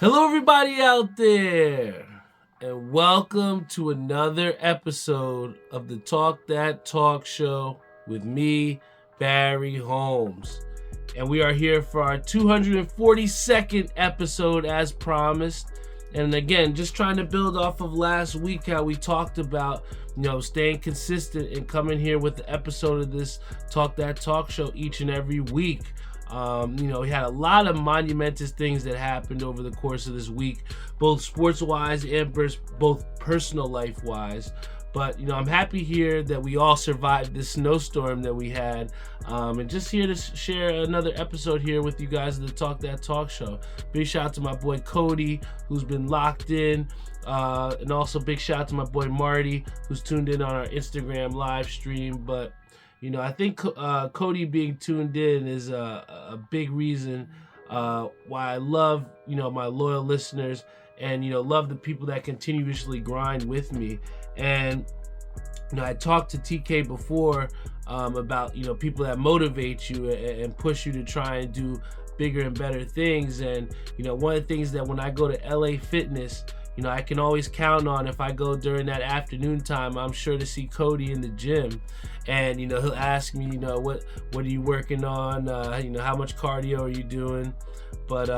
Hello, everybody out there, and welcome to another episode of the Talk That Talk Show with me, Barry Holmes. And we are here for our 242nd episode, as promised. And again, just trying to build off of last week, how we talked about, staying consistent and coming here with the episode of this Talk That Talk Show each and every week. We had a lot of monumentous things that happened over the course of this week, both sports-wise and both personal life-wise. But I'm happy here that we all survived this snowstorm that we had, and just here to share another episode here with you guys of the Talk That Talk Show. Big shout out to my boy Cody, who's been locked in, and also big shout out to my boy Marty, who's tuned in on our Instagram live stream. But I think Cody being tuned in is a big reason why I love, my loyal listeners and, love the people that continuously grind with me. And, I talked to TK before about, people that motivate you and push you to try and do bigger and better things. And, one of the things that when I go to LA Fitness, I can always count on, if I go during that afternoon time, I'm sure to see Cody in the gym. And, he'll ask me, what are you working on? How much cardio are you doing? But,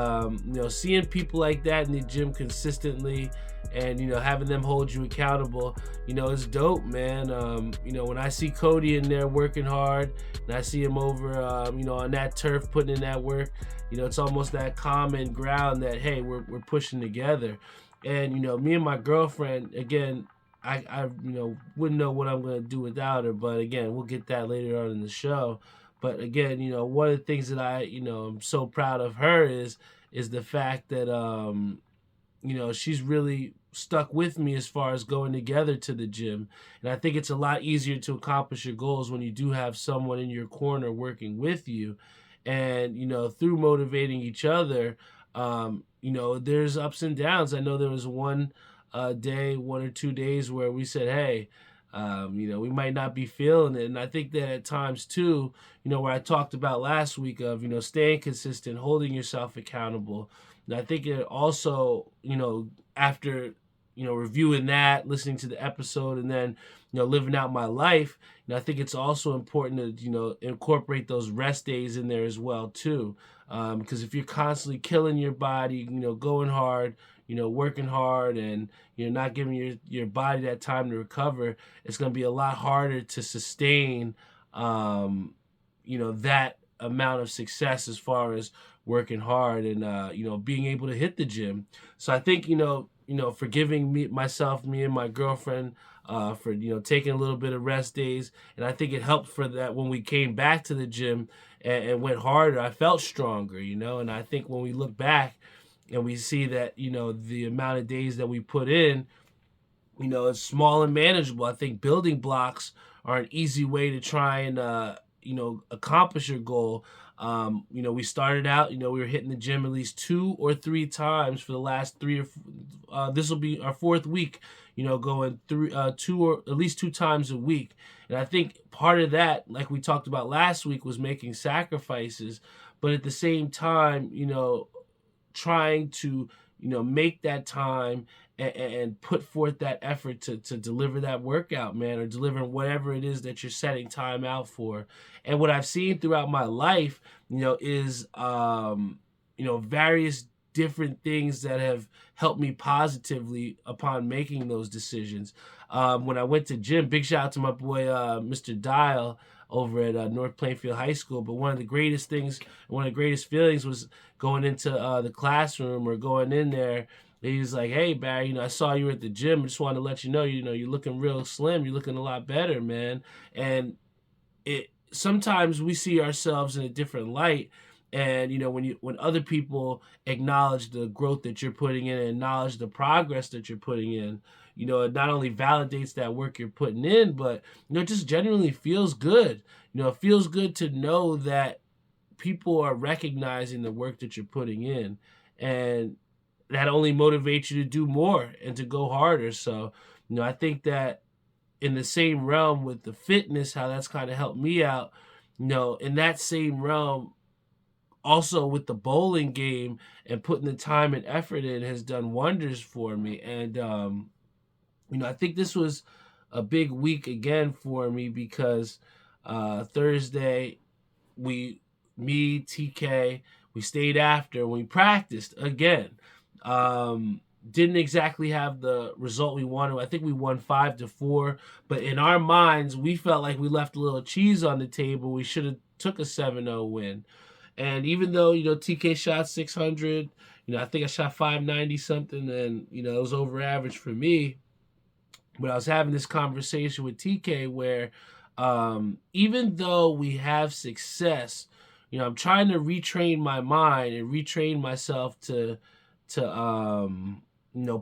seeing people like that in the gym consistently and, having them hold you accountable, it's dope, man. When I see Cody in there working hard and I see him over, on that turf putting in that work, it's almost that common ground that, hey, we're pushing together. And me and my girlfriend, again, I wouldn't know what I'm gonna do without her. But again, we'll get that later on in the show. But again, one of the things that I'm so proud of her is the fact that she's really stuck with me as far as going together to the gym. And I think it's a lot easier to accomplish your goals when you do have someone in your corner working with you. And through motivating each other, there's ups and downs. I know there was one day, 1 or 2 days where we said, hey, we might not be feeling it. And I think that at times too, where I talked about last week of, staying consistent, holding yourself accountable. And I think it also, after, reviewing that, listening to the episode, and then, living out my life, I think it's also important to, incorporate those rest days in there as well too. Because if you're constantly killing your body, going hard, working hard, and not giving your body that time to recover, it's going to be a lot harder to sustain, that amount of success as far as working hard and being able to hit the gym. So I think forgiving me and my girlfriend for taking a little bit of rest days, and I think it helped for that when we came back to the gym and went harder. I felt stronger, and I think when we look back and we see that the amount of days that we put in, it's small and manageable. I think building blocks are an easy way to try and accomplish your goal. We started out, we were hitting the gym at least 2 or 3 times for the last this will be our fourth week, going through 2 or at least 2 times a week. And I think part of that, like we talked about last week, was making sacrifices, but at the same time, trying to, make that time and put forth that effort to deliver that workout, man, or delivering whatever it is that you're setting time out for. And what I've seen throughout my life, is, various different things that have helped me positively upon making those decisions. When I went to gym, big shout out to my boy, Mr. Dial over at North Plainfield High School. But one of the greatest things, one of the greatest feelings was going into the classroom or going in there. He was like, "Hey, Barry, I saw you at the gym. I just wanted to let you know, you're looking real slim. You're looking a lot better, man." And it sometimes we see ourselves in a different light. And when other people acknowledge the growth that you're putting in and acknowledge the progress that you're putting in, it not only validates that work you're putting in, but it just genuinely feels good. It feels good to know that people are recognizing the work that you're putting in, and that only motivates you to do more and to go harder. So I think that in the same realm with the fitness, how that's kind of helped me out, in that same realm, also with the bowling game and putting the time and effort in has done wonders for me. And I think this was a big week again for me because Thursday we me TK we stayed after and we practiced again. um didn't exactly have the result we wanted. I think we won 5-4, but in our minds we felt like we left a little cheese on the table. We should have took a 7-0 win. And even though TK shot 600, I think I shot 590 something, and it was over average for me. But I was having this conversation with TK where even though we have success, I'm trying to retrain my mind and retrain myself to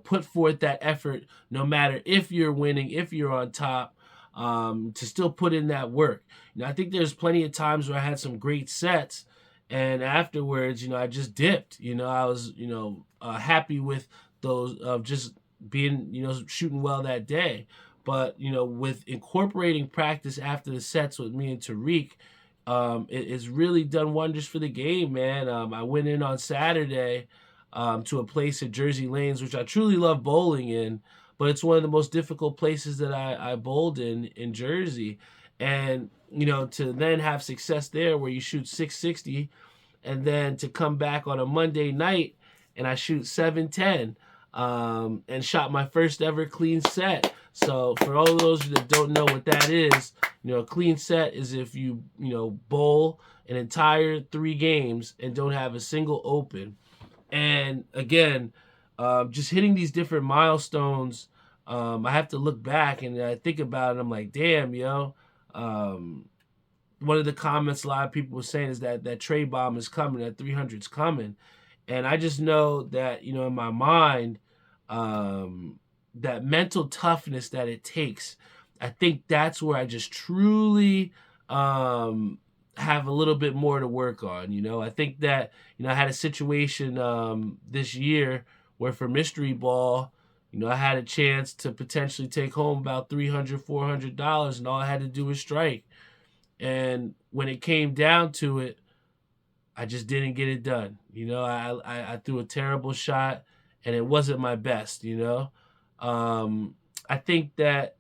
put forth that effort, no matter if you're winning, if you're on top, to still put in that work. I think there's plenty of times where I had some great sets, and afterwards, I just dipped. I was, happy with those of just being, shooting well that day. But, with incorporating practice after the sets with me and Tariq, it's really done wonders for the game, man. I went in on Saturday to a place at Jersey Lanes, which I truly love bowling in, but it's one of the most difficult places that I bowled in Jersey. And, to then have success there where you shoot 660, and then to come back on a Monday night and I shoot 710, and shot my first ever clean set. So for all of those that don't know what that is, a clean set is if you bowl an entire 3 games and don't have a single open. And again, just hitting these different milestones, I have to look back and I think about it. I'm like, damn, yo. One of the comments a lot of people were saying is that trade bomb is coming, that 300's coming. And I just know that, in my mind, that mental toughness that it takes, I think that's where I just truly have a little bit more to work on. I think that, I had a situation this year where for mystery ball, I had a chance to potentially take home about $300, $400, and all I had to do was strike. And when it came down to it, I just didn't get it done. I threw a terrible shot and it wasn't my best. I think that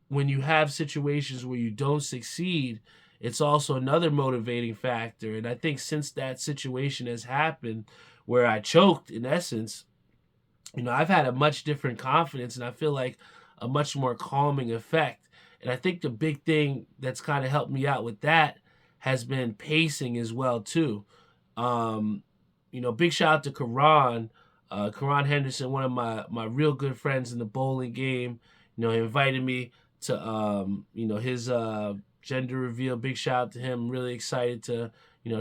when you have situations where you don't succeed, it's also another motivating factor. And I think since that situation has happened where I choked, in essence, I've had a much different confidence and I feel like a much more calming effect. And I think the big thing that's kind of helped me out with that has been pacing as well too. Big shout out to Karan Henderson, one of my real good friends in the bowling game. He invited me to his gender reveal. Big shout out to him. I'm really excited to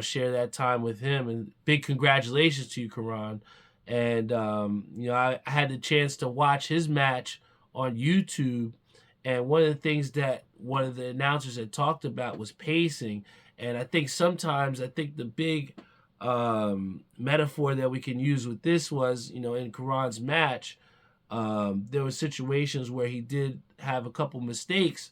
share that time with him, and big congratulations to you, Karan. And I had the chance to watch his match on YouTube, and one of the things that one of the announcers had talked about was pacing. And I think the big metaphor that we can use with this was, in Karan's match, there were situations where he did have a couple mistakes,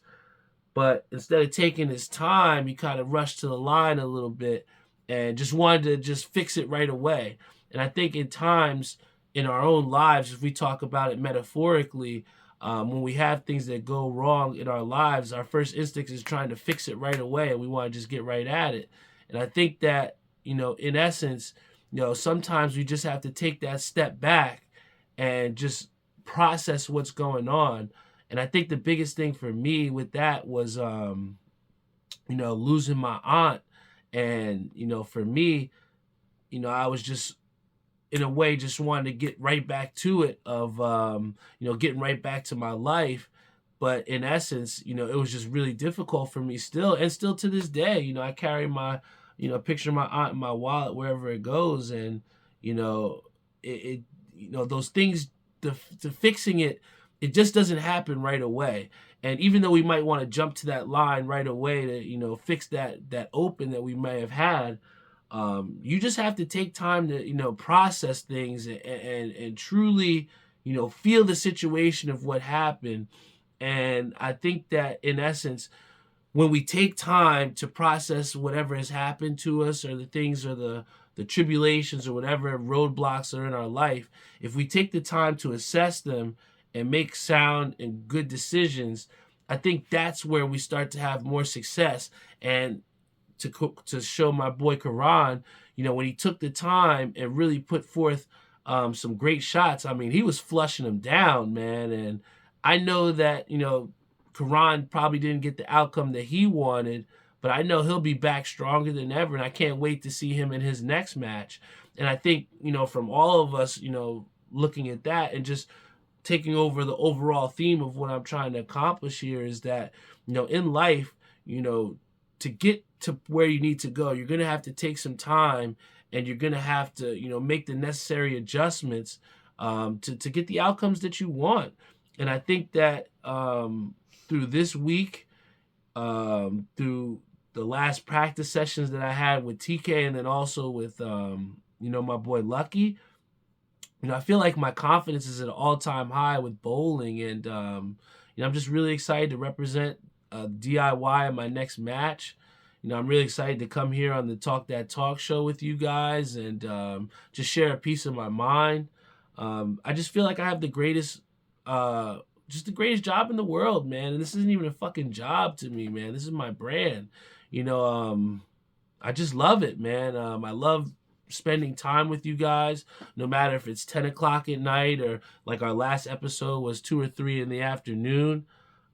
but instead of taking his time, he kind of rushed to the line a little bit and just wanted to just fix it right away. And I think in times in our own lives, if we talk about it metaphorically, when we have things that go wrong in our lives, our first instinct is trying to fix it right away, and we want to just get right at it. And I think that, in essence, sometimes we just have to take that step back and just process what's going on. And I think the biggest thing for me with that was, losing my aunt. And, for me, I was just, in a way, just wanted to get right back to it of, getting right back to my life. But in essence, it was just really difficult for me still. And still to this day, I carry my, picture of my aunt in my wallet wherever it goes. And, those things, to fixing it, it just doesn't happen right away. And even though we might want to jump to that line right away to, fix that open that we may have had, you just have to take time to, process things and truly, feel the situation of what happened. And I think that in essence, when we take time to process whatever has happened to us, or the things, or the tribulations, or whatever roadblocks are in our life, if we take the time to assess them and make sound and good decisions, I think that's where we start to have more success. And to show my boy Karan, when he took the time and really put forth some great shots, I mean, he was flushing them down, man. And I know that, Karan probably didn't get the outcome that he wanted, but I know he'll be back stronger than ever. And I can't wait to see him in his next match. And I think, from all of us, looking at that and just taking over the overall theme of what I'm trying to accomplish here is that, in life, to get to where you need to go, you're going to have to take some time, and you're going to have to, make the necessary adjustments to get the outcomes that you want. And I think that through this week, through the last practice sessions that I had with TK, and then also with, my boy Lucky, I feel like my confidence is at an all-time high with bowling, and I'm just really excited to represent DIY in my next match. I'm really excited to come here on the Talk That Talk show with you guys, and just share a piece of my mind. I just feel like I have the greatest job in the world, man. And this isn't even a fucking job to me, man. This is my brand. I just love it, man. I love spending time with you guys, no matter if it's 10 o'clock at night, or like our last episode was 2 or 3 in the afternoon.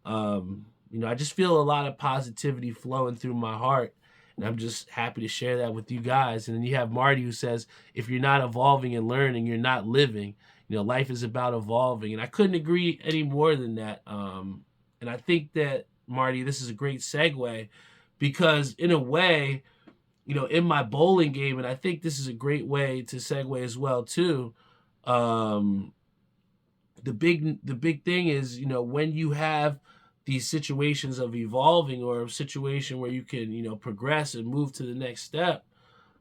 I just feel a lot of positivity flowing through my heart, and I'm just happy to share that with you guys. And then you have Marty, who says, if you're not evolving and learning, you're not living. Life is about evolving, and I couldn't agree any more than that. And I think that, Marty, this is a great segue, because in a way, in my bowling game, and I think this is a great way to segue as well too. The big thing is, when you have these situations of evolving, or a situation where you can, progress and move to the next step,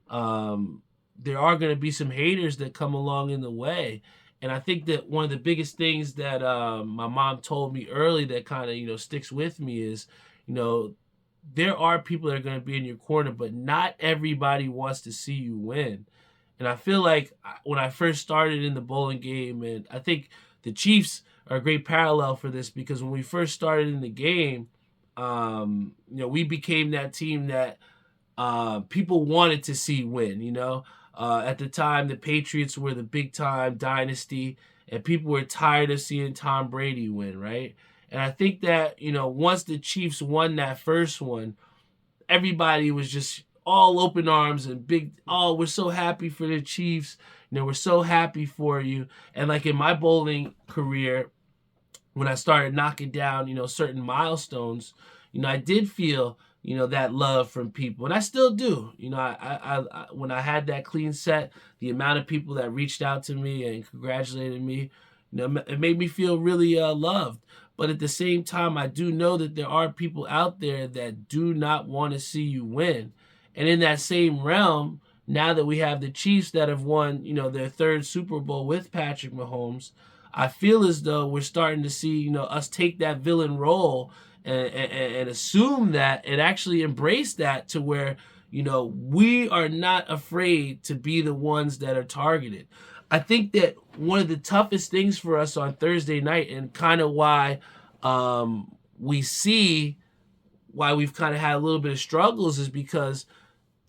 there are going to be some haters that come along in the way. And I think that one of the biggest things that my mom told me early that kind of, sticks with me is, there are people that are going to be in your corner, but not everybody wants to see you win. And I feel like when I first started in the bowling game, and I think the Chiefs are a great parallel for this, because when we first started in the game, we became that team that people wanted to see win. At the time, the Patriots were the big time dynasty, and people were tired of seeing Tom Brady win, right? And I think that, once the Chiefs won that first one, everybody was just all open arms and big, oh, we're so happy for the Chiefs. We're so happy for you. And like in my bowling career, when I started knocking down, certain milestones, I did feel, that love from people. And I still do. I when I had that clean set, the amount of people that reached out to me and congratulated me, it made me feel really loved. But at the same time, I do know that there are people out there that do not want to see you win. And in that same realm, now that we have the Chiefs that have won, their third Super Bowl with Patrick Mahomes, I feel as though we're starting to see, us take that villain role and assume that, and actually embrace that, to where, we are not afraid to be the ones that are targeted. I think that one of the toughest things for us on Thursday night, and kind of why we see why we've kind of had a little bit of struggles, is because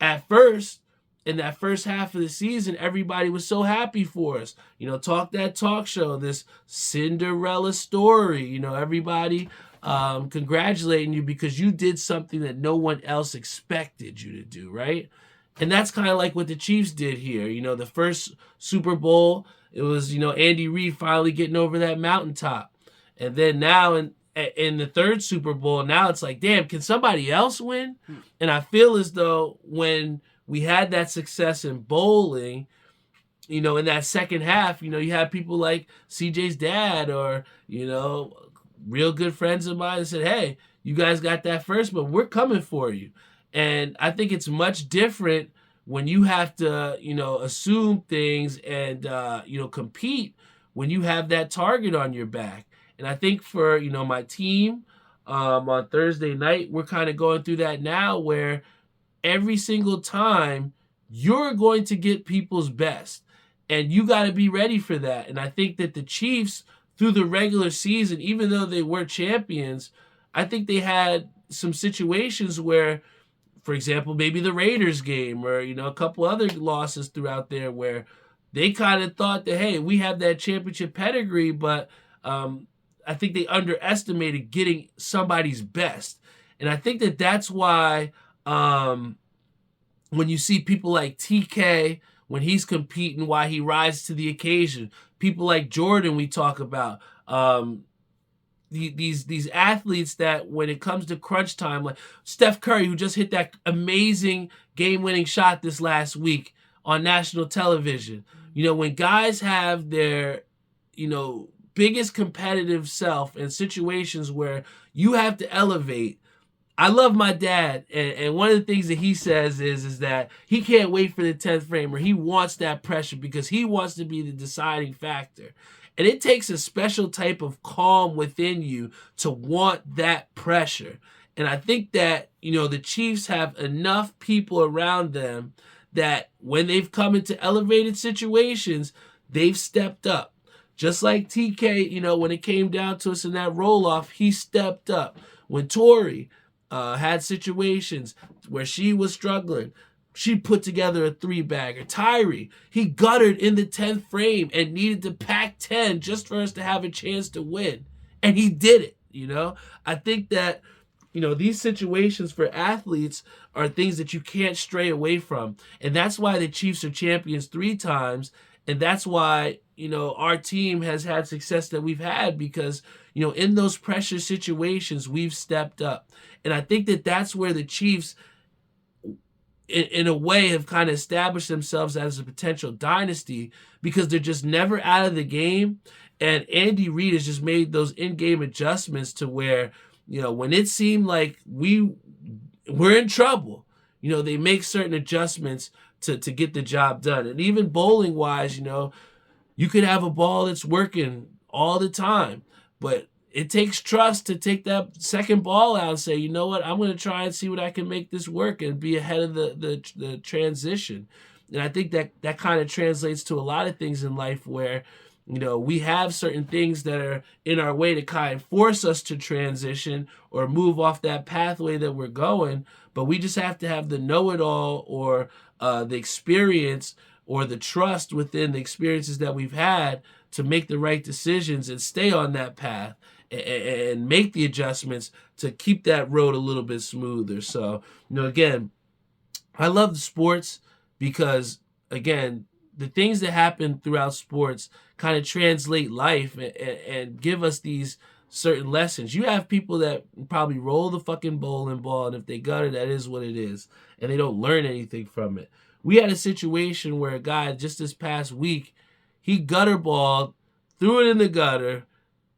at first, in that first half of the season, everybody was so happy for us. Talk That Talk show, this Cinderella story, everybody congratulating you because you did something that no one else expected you to do, right? And that's kind of like what the Chiefs did here. The first Super Bowl, it was, Andy Reid finally getting over that mountaintop. And then now in the third Super Bowl, now it's like, damn, can somebody else win? And I feel as though when we had that success in bowling, in that second half, you have people like CJ's dad, or, real good friends of mine that said, hey, you guys got that first, but we're coming for you. And I think it's much different when you have to, assume things and, compete when you have that target on your back. And I think for, my team, on Thursday night. We're kind of going through that now where every single time you're going to get people's best. And you got to be ready for that. And I think that the Chiefs, through the regular season, even though they were champions, I think they had some situations where, for example, maybe the Raiders game or, a couple other losses throughout there where they kind of thought that, hey, we have that championship pedigree, but I think they underestimated getting somebody's best. And I think that that's why when you see people like TK, when he's competing, why he rises to the occasion. People like Jordan, we talk about. These athletes that when it comes to crunch time, like Steph Curry, who just hit that amazing game-winning shot this last week on national television. When guys have their, biggest competitive self in situations where you have to elevate. I love my dad, and one of the things that he says is that he can't wait for the 10th frame, or he wants that pressure because he wants to be the deciding factor. And it takes a special type of calm within you to want that pressure. And I think that, the Chiefs have enough people around them that when they've come into elevated situations, they've stepped up. Just like TK, when it came down to us in that roll-off, he stepped up. When Tori had situations where she was struggling, she put together a 3-bagger. Tyree, he guttered in the 10th frame and needed to pack 10 just for us to have a chance to win. And he did it, I think that, these situations for athletes are things that you can't stray away from. And that's why the Chiefs are champions 3 times. And that's why, our team has had success that we've had because, in those pressure situations, we've stepped up. And I think that that's where the Chiefs, in a way, have kind of established themselves as a potential dynasty because they're just never out of the game. And Andy Reid has just made those in-game adjustments to where, when it seemed like we're in trouble, they make certain adjustments to get the job done. And even bowling-wise, you could have a ball that's working all the time, but it takes trust to take that second ball out and say, you know what, I'm going to try and see what I can make this work and be ahead of the transition. And I think that kind of translates to a lot of things in life where, we have certain things that are in our way to kind of force us to transition or move off that pathway that we're going, but we just have to have the know-it-all or the experience or the trust within the experiences that we've had to make the right decisions and stay on that path and make the adjustments to keep that road a little bit smoother. So, again, I love the sports because, again, the things that happen throughout sports kind of translate life and give us these certain lessons. You have people that probably roll the fucking bowling ball, and if they gut it, that is what it is, and they don't learn anything from it. We had a situation where a guy just this past week, he gutter balled, threw it in the gutter,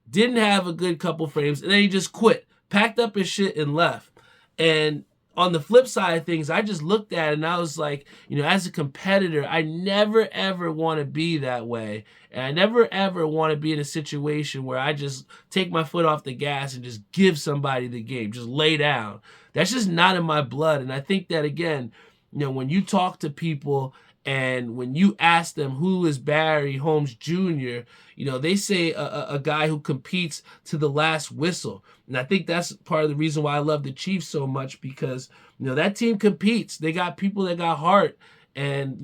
didn't have a good couple frames, and then he just quit, packed up his shit, and left. And on the flip side of things, I just looked at it and I was like, as a competitor, I never ever want to be that way. And I never ever want to be in a situation where I just take my foot off the gas and just give somebody the game, just lay down. That's just not in my blood. And I think that, again, when you talk to people and when you ask them who is Barry Holmes Jr., they say a guy who competes to the last whistle. And I think that's part of the reason why I love the Chiefs so much because, that team competes. They got people that got heart. And,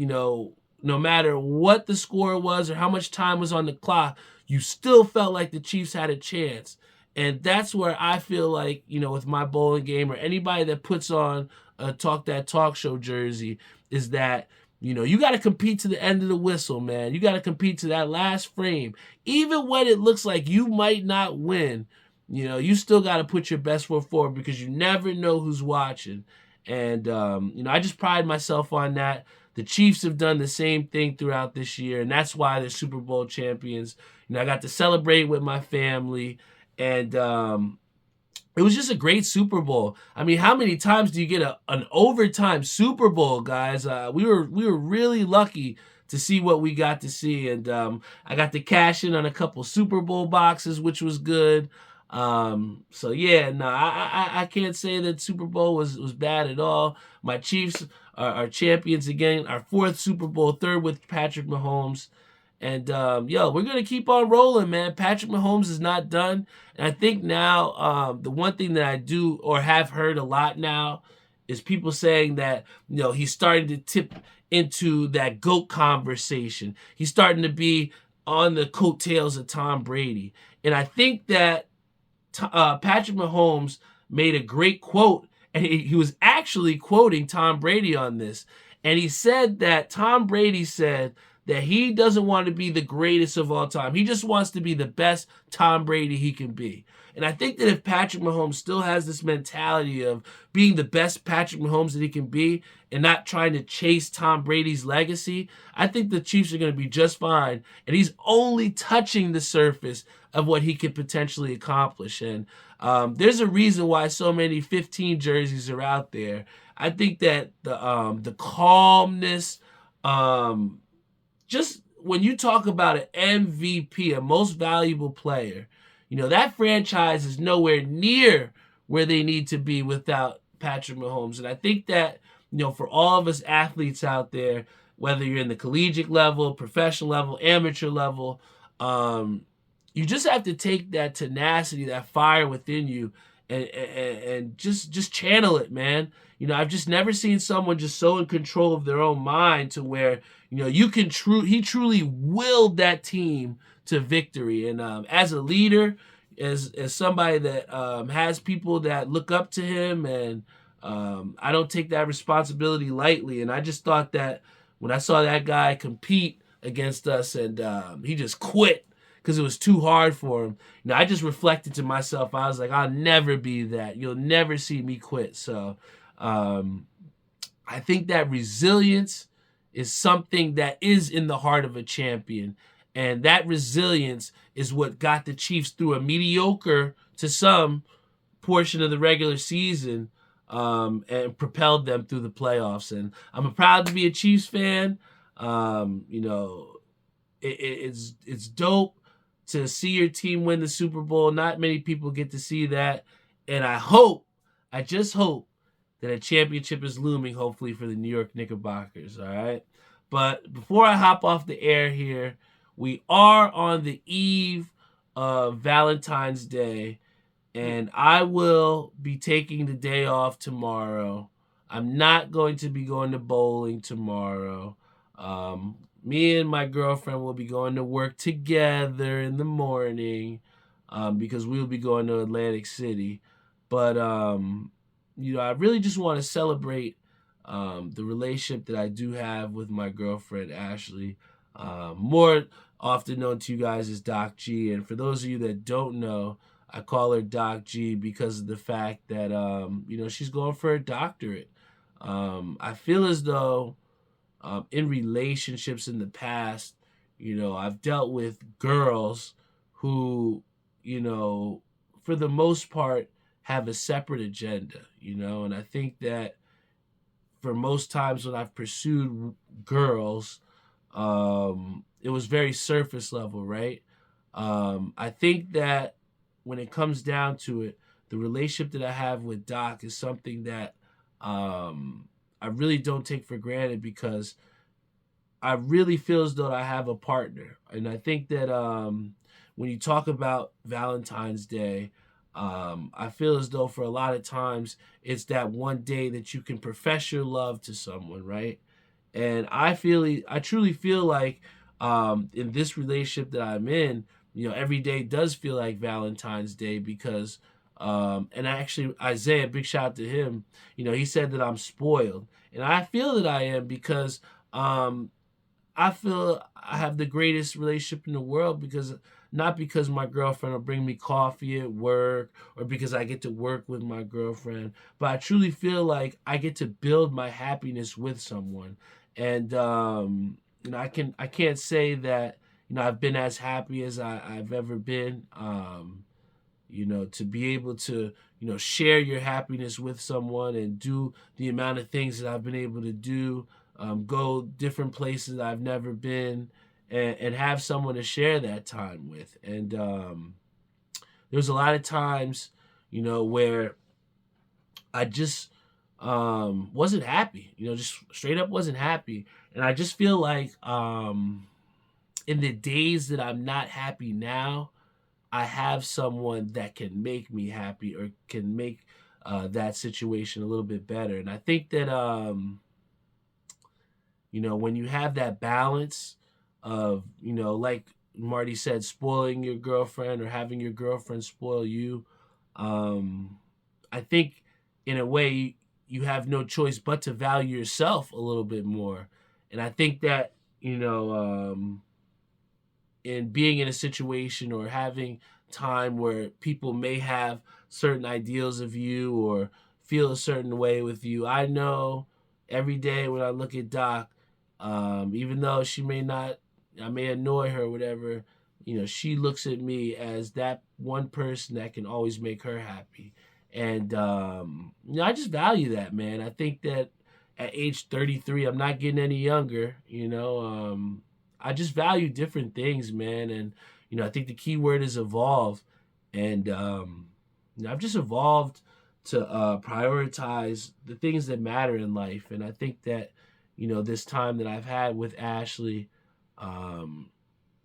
no matter what the score was or how much time was on the clock, you still felt like the Chiefs had a chance. And that's where I feel like, with my bowling game or anybody that puts on a Talk That Talk Show jersey is that, you got to compete to the end of the whistle, man. You got to compete to that last frame. Even when it looks like you might not win, you still got to put your best foot forward because you never know who's watching. And, I just pride myself on that. The Chiefs have done the same thing throughout this year, and that's why they're Super Bowl champions. I got to celebrate with my family, and it was just a great Super Bowl. I mean, how many times do you get an overtime Super Bowl, guys? We were really lucky to see what we got to see, and I got to cash in on a couple Super Bowl boxes, which was good. So yeah, no, I can't say that Super Bowl was bad at all. My Chiefs are champions again, our fourth Super Bowl, third with Patrick Mahomes. And yo, we're gonna keep on rolling, man. Patrick Mahomes is not done, and I think now the one thing that I do or have heard a lot now is people saying that he's starting to tip into that GOAT conversation. He's starting to be on the coattails of Tom Brady, and I think that Patrick Mahomes made a great quote, and he was actually quoting Tom Brady on this. And he said that Tom Brady said that he doesn't want to be the greatest of all time. He just wants to be the best Tom Brady he can be. And I think that if Patrick Mahomes still has this mentality of being the best Patrick Mahomes that he can be and not trying to chase Tom Brady's legacy, I think the Chiefs are going to be just fine. And he's only touching the surface of what he could potentially accomplish. And there's a reason why so many 15 jerseys are out there. I think that the calmness, just when you talk about an MVP, a most valuable player, that franchise is nowhere near where they need to be without Patrick Mahomes. And I think that, for all of us athletes out there, whether you're in the collegiate level, professional level, amateur level, you just have to take that tenacity, that fire within you, and just channel it, man. I've just never seen someone just so in control of their own mind to where you can he truly willed that team to victory. And as a leader, as somebody that has people that look up to him, and I don't take that responsibility lightly. And I just thought that when I saw that guy compete against us, and he just quit because it was too hard for him. I just reflected to myself. I was like, I'll never be that. You'll never see me quit. So I think that resilience is something that is in the heart of a champion. And that resilience is what got the Chiefs through a mediocre, to some, portion of the regular season, and propelled them through the playoffs. And I'm proud to be a Chiefs fan. It's dope to see your team win the Super Bowl. Not many people get to see that. And I just hope that a championship is looming, hopefully, for the New York Knickerbockers, all right? But before I hop off the air here, we are on the eve of Valentine's Day, and I will be taking the day off tomorrow. I'm not going to be going to bowling tomorrow. Me and my girlfriend will be going to work together in the morning, because we'll be going to Atlantic City. But I really just want to celebrate the relationship that I do have with my girlfriend Ashley, more often known to you guys as Doc G. And for those of you that don't know, I call her Doc G because of the fact that she's going for a doctorate. I feel as though in relationships in the past, I've dealt with girls who, for the most part, have a separate agenda, and I think that for most times when I've pursued girls, it was very surface level, right? I think that when it comes down to it, the relationship that I have with Doc is something that I really don't take for granted, because I really feel as though I have a partner. And I think that when you talk about Valentine's Day, I feel as though for a lot of times it's that one day that you can profess your love to someone, right? And I truly feel like in this relationship that I'm in, every day does feel like Valentine's Day, because and actually Isaiah, big shout out to him. He said that I'm spoiled, and I feel that I am, because I feel I have the greatest relationship in the world, because not because my girlfriend will bring me coffee at work, or because I get to work with my girlfriend, but I truly feel like I get to build my happiness with someone. And I can't say that I've been as happy as I've ever been. To be able to share your happiness with someone and do the amount of things that I've been able to do, go different places I've never been, and have someone to share that time with. And there's a lot of times, where I just wasn't happy, just straight up wasn't happy. And I just feel like in the days that I'm not happy now, I have someone that can make me happy or can make that situation a little bit better. And I think that, when you have that balance of, like Marty said, spoiling your girlfriend or having your girlfriend spoil you, I think in a way you have no choice but to value yourself a little bit more. And I think that, in being in a situation or having time where people may have certain ideals of you or feel a certain way with you, I know every day when I look at Doc, even though I may annoy her or whatever, she looks at me as that one person that can always make her happy. And, I just value that, man. I think that at age 33, I'm not getting any younger, I just value different things, man. And, I think the key word is evolve. And, I've just evolved to prioritize the things that matter in life. And I think that, this time that I've had with Ashley,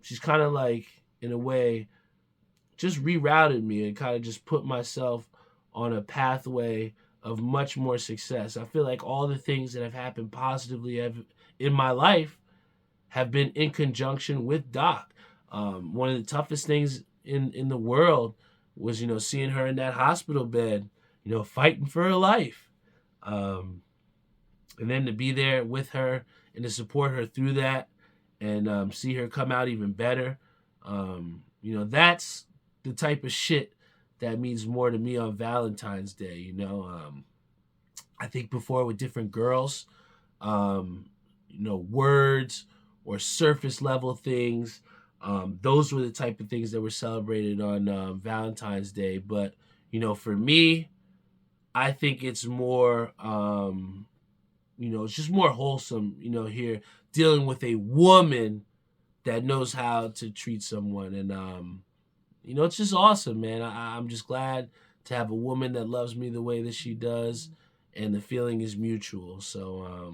she's kind of like, in a way, just rerouted me and kind of just put myself on a pathway of much more success. I feel like all the things that have happened positively in my life have been in conjunction with Doc. One of the toughest things in the world was, seeing her in that hospital bed, fighting for her life. And then to be there with her and to support her through that and see her come out even better. That's the type of shit that means more to me on Valentine's Day. I think before with different girls, words or surface level things, those were the type of things that were celebrated on Valentine's Day. But, for me, I think it's more, it's just more wholesome, here dealing with a woman that knows how to treat someone. And, it's just awesome, man. I'm just glad to have a woman that loves me the way that she does, and the feeling is mutual. So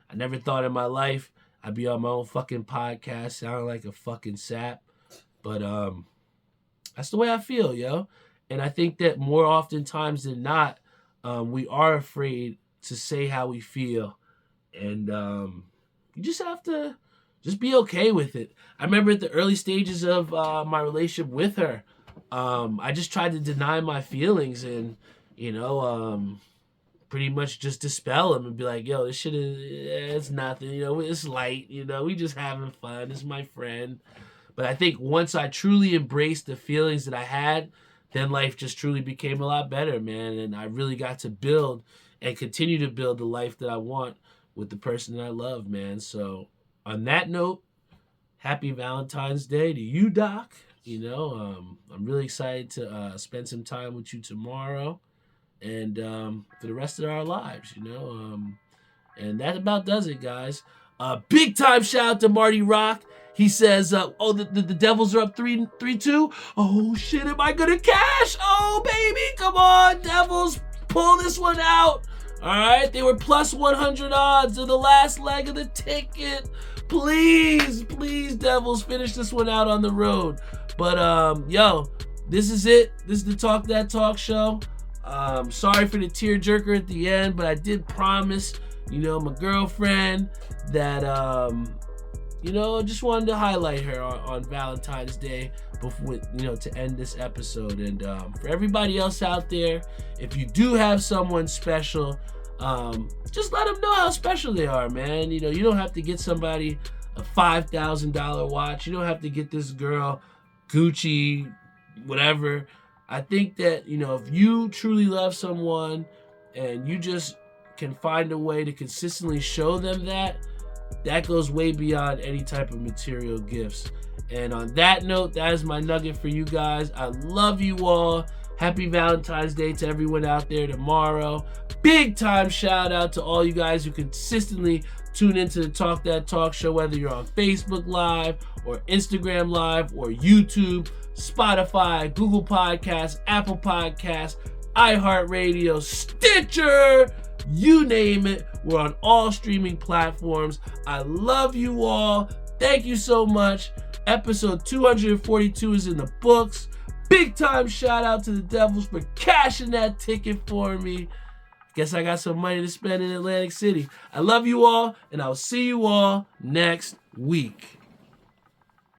I never thought in my life I'd be on my own fucking podcast sounding like a fucking sap. But that's the way I feel, yo. And I think that more oftentimes than not, we are afraid to say how we feel. And you just have to just be okay with it. I remember at the early stages of my relationship with her, I just tried to deny my feelings and, pretty much just dispel them and be like, yo, this shit it's nothing, it's light, we just having fun. It's my friend. But I think once I truly embraced the feelings that I had, then life just truly became a lot better, man. And I really got to build and continue to build the life that I want with the person that I love, man. So on that note, happy Valentine's Day to you, Doc. I'm really excited to spend some time with you tomorrow and for the rest of our lives, and that about does it, guys. Big time shout out to Marty Rock. He says, the Devils are up 3-2. Oh, shit, am I going to cash? Oh, baby, come on, Devils, pull this one out. All right, they were plus 100 odds in the last leg of the ticket. Please, Devils, finish this one out on the road. But, this is it. This is the Talk That Talk show. Sorry for the tearjerker at the end, but I did promise, my girlfriend that, just wanted to highlight her on Valentine's Day before, to end this episode. And for everybody else out there, if you do have someone special, just let them know how special they are, man. You don't have to get somebody a $5,000 watch. You don't have to get this girl Gucci, whatever. I think that, if you truly love someone and you just can find a way to consistently show them that goes way beyond any type of material gifts. And on that note, that is my nugget for you guys. I love you all. Happy Valentine's Day to everyone out there tomorrow. Big time shout out to all you guys who consistently tune into the Talk That Talk show, whether you're on Facebook Live or Instagram Live or YouTube. Spotify, Google Podcasts, Apple Podcasts, iHeartRadio, Stitcher, you name it. We're on all streaming platforms. I love you all. Thank you so much. Episode 242 is in the books. Big time shout out to the Devils for cashing that ticket for me. Guess I got some money to spend in Atlantic City. I love you all, and I'll see you all next week.